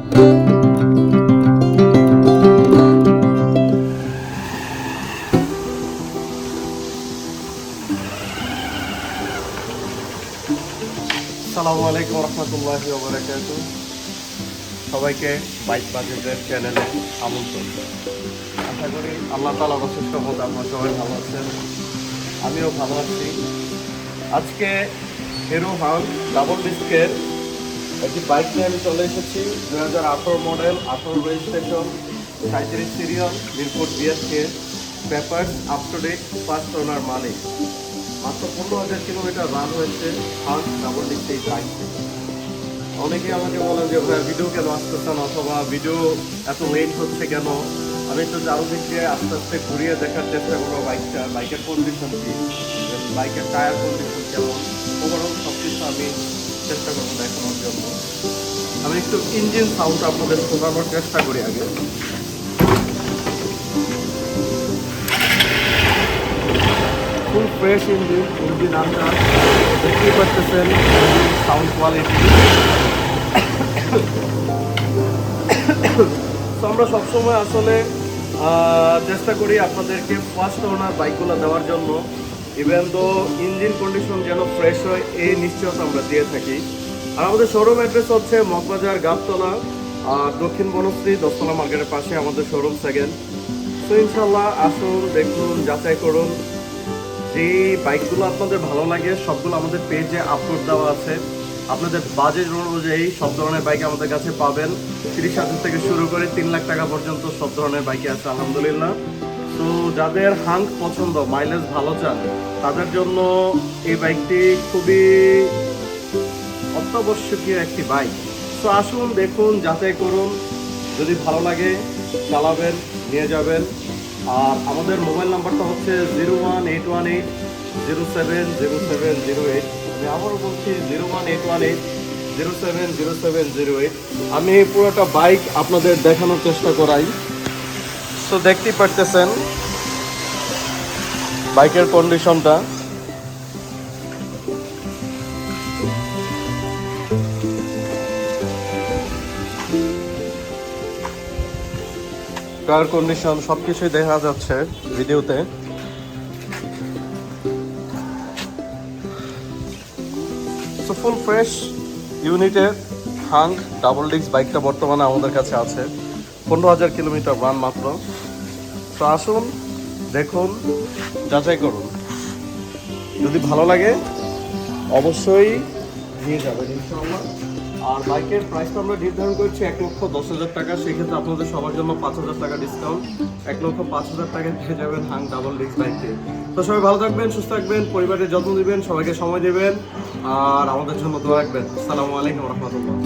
আসসালামুয়ালাইকুম রহমতুল্লাহি ওয়া বারাকাতুহু। সবাইকে বাইক বাজেটের চ্যানেলে আমন্ত্রণ। আশা করি আল্লাহ তাআলার অশেষ রহমতে আপনারা সবাই ভালো আছেন, আমিও ভালো আছি। আজকে হিরো হাঙ্ক ডাবল ডিস্কের একটি বাইক নিয়ে আমি চলে এসেছি। 2018 model, 18 registration, 37 serial, Mirpur BSK, papers up to date, first owner মালিক। মাত্র 15,000 কিলোমিটার রান হয়েছে হাঙ্ক ডাবল ডিস্ক এই বাইকটি। অনেকেই আমাকে বলেন যে ভাই ভিডিও কেন আসতেছেন, অথবা ভিডিও এত লেট হচ্ছে কেন। আমি তো চারদিকে আস্তে আস্তে ঘুরিয়ে দেখার চেষ্টা করবো বাইকের কন্ডিশন কি, বাইকের টায়ার কন্ডিশন কেমন, ওভারঅল সব কিছু আমি চেষ্টা করবো দেখানোর জন্য। আমি একটু ইঞ্জিন সাউন্ড আপনাদের শোনানোর চেষ্টা করি আগে। ফুল ফ্রেশ ইঞ্জিন আনটা দেখতেই পাচ্ছেন, সাউন্ড কোয়ালিটি। তো আমরা সবসময় আসলে চেষ্টা করি আপনাদেরকে ফার্স্ট ওনার বাইকগুলো দেওয়ার জন্য, ইভেন তো ইঞ্জিন কন্ডিশন যেন ফ্রেশ হয় এই নিশ্চয়তা আমরা দিয়ে থাকি। আর আমাদের শোরুম অ্যাড্রেস হচ্ছে মগবাজার, গাবতলা, দক্ষিণ বনশ্রী, 10তলা মার্কেটের পাশে আমাদের শোরুম সেকেন্ড। তো ইনশাল্লাহ আসুন, দেখুন, যাচাই করুন। যে বাইকগুলো আপনাদের ভালো লাগে সবগুলো আমাদের পেজে আপলোড দেওয়া আছে। আপনাদের বাজেট অনুযায়ী সব ধরনের বাইক আমাদের কাছে পাবেন। 30,000 থেকে শুরু করে 3 লাখ টাকা পর্যন্ত সব ধরনের বাইকে আছে আলহামদুলিল্লাহ। তো যাদের হাঙ্ক পছন্দ, মাইলেজ ভালো চান, তাদের জন্য এই বাইকটি খুবই অত্যাবশ্যকীয় একটি বাইক। তো আসুন, দেখুন, যাচাই করুন, যদি ভালো লাগে চালাবেন, নিয়ে যাবেন। আর আমাদের মোবাইল নাম্বারটা হচ্ছে 01818070708। আমি আবারও বলছি 01818070708। আমি পুরোটা বাইক আপনাদের দেখানোর চেষ্টা করাই। তো দেখতেই পারতেছেন বাইকের কন্ডিশনটা। টায়ার কন্ডিশন সবকিছুই দেখা যাচ্ছে ভিডিওতে। সো ফুল ফ্রেশ ইউনিটের হাঙ্ক ডাবল ডিস্ক বাইকটা বর্তমানে আমাদের কাছে আছে। 15,000 কিলোমিটার রান মাত্র। তো আসুন, দেখুন, যাচাই করুন, যদি ভালো লাগে অবশ্যই নিয়ে যাবেন ইনশাআল্লাহ। আর বাইকের প্রাইসটা আমরা নির্ধারণ করছি 1,10,000 টাকা। সেক্ষেত্রে আপনাদের সবার জন্য 5,000 টাকা ডিসকাউন্ট, 1,05,000 টাকায় পেয়ে যাবেন হাঙ্ক ডাবল ডিস্ক বাইকটি। তো সবাই ভালো থাকবেন, সুস্থ থাকবেন, পরিবারের যত্ন নেবেন, সবাইকে সময় দেবেন, আর আমাদের জন্য দোয়া রাখবেন। আসসালামু আলাইকুম রহমতুল্লাহ।